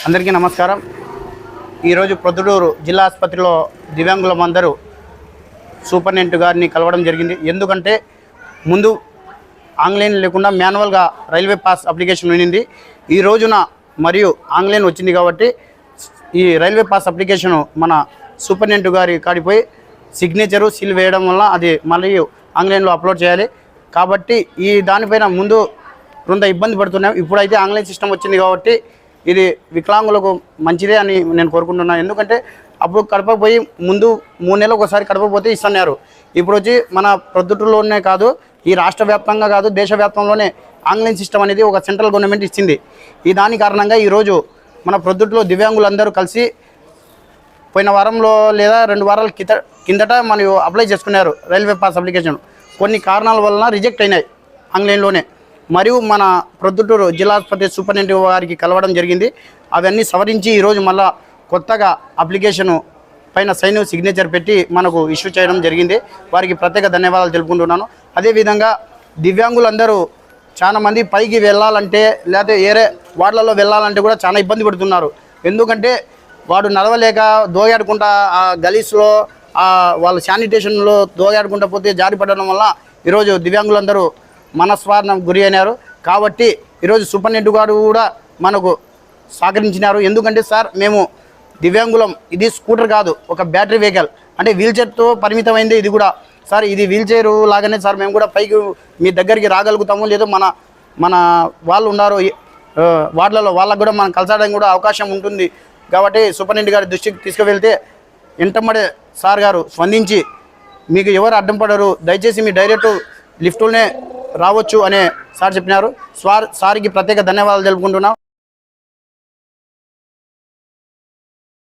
అందరికీ నమస్కారం। ఈరోజు ప్రొద్దుటూరు జిల్లా ఆసుపత్రిలో దివ్యాంగులందరూ సూపరింటెండెంట్ గారిని కలవడం జరిగింది। ఎందుకంటే ముందు ఆన్లైన్ లేకుండా మాన్యువల్గా రైల్వే పాస్ అప్లికేషన్ ఉన్నింది। ఈ రోజున మరియు ఆన్లైన్ వచ్చింది కాబట్టి ఈ రైల్వే పాస్ అప్లికేషన్ మన సూపరింటెండెంట్ గారి కాడిపోయి సిగ్నేచరు సీల్ వేయడం వల్ల అది మళ్ళీ ఆన్లైన్లో అప్లోడ్ చేయాలి కాబట్టి ఈ దానిపైన ముందు కొంత ఇబ్బంది పడుతున్నాం। ఇప్పుడైతే ఆన్లైన్ సిస్టమ్ వచ్చింది కాబట్టి ఇది వికలాంగులకు మంచిదే అని నేను కోరుకుంటున్నాను। ఎందుకంటే అప్పుడు కడప పోయి ముందు 3 నెలలకు ఒకసారి కడప పోతే ఇస్తున్నారు। ఇప్పుడు వచ్చి మన ప్రొద్దుటూరులోనే కాదు, ఈ రాష్ట్ర వ్యాప్తంగా కాదు, దేశవ్యాప్తంలోనే ఆన్లైన్ సిస్టమ్ అనేది ఒక సెంట్రల్ గవర్నమెంట్ ఇచ్చింది। ఈ దాని కారణంగా ఈరోజు మన ప్రొద్దుటూరులో దివ్యాంగులందరూ కలిసి పోయిన వారంలో లేదా 2 వారాల కిందట మనం అప్లై చేసుకున్నారు రైల్వే పాస్ అప్లికేషన్। కొన్ని కారణాల వలన రిజెక్ట్ అయినాయి ఆన్లైన్లోనే। మరియు మన ప్రొద్దుటూరు జిల్లా ఆసుపత్రి సూపరింటెండెంట్ గారికి కలవడం జరిగింది। అవన్నీ సవరించి ఈరోజు మళ్ళీ కొత్తగా అప్లికేషన్ పైన సైన్ సిగ్నేచర్ పెట్టి మనకు ఇష్యూ చేయడం జరిగింది। వారికి ప్రత్యేక ధన్యవాదాలు తెలుపుకుంటున్నాను। అదేవిధంగా దివ్యాంగులందరూ చాలా మంది పైకి వెళ్ళాలంటే లేకపోతే వేరే వార్డులలో వెళ్ళాలంటే కూడా చాలా ఇబ్బంది పడుతున్నారు। ఎందుకంటే వాడు నడవలేక దోగాడుకుంటా ఆ గలీస్లో వాళ్ళ శానిటేషన్లో దోగాడుకుంటా పోతే జారి పడడం వల్ల ఈరోజు దివ్యాంగులందరూ మనస్వార్థం గురి అయినారు। కాబట్టి ఈరోజు సూపరింటెండెంట్ గారు కూడా మనకు సహకరించినారు। ఎందుకంటే సార్ మేము దివ్యాంగులం, ఇది స్కూటర్ కాదు, ఒక బ్యాటరీ వెహికల్, అంటే వీల్చైర్తో పరిమితమైంది ఇది కూడా సార్। ఇది వీల్చైర్ లాగానే సార్ మేము కూడా పైకి మీ దగ్గరికి రాగలుగుతాము, లేదు మన వాళ్ళు ఉన్నారు వార్డులలో వాళ్ళకు కూడా మనం కలిసడానికి కూడా అవకాశం ఉంటుంది। కాబట్టి సూపరింటెండెంట్ గారి దృష్టికి తీసుకువెళ్తే ఎంటమ్మడే సార్ గారు స్పందించి మీకు ఎవరు అడ్డం పడరు, దయచేసి మీ డైరెక్ట్ లిఫ్ట్లోనే రావచ్చు అనే సార్ చెప్పినారు। సార్కి ప్రత్యేక ధన్యవాదాలు తెలుపుకుంటున్నాం।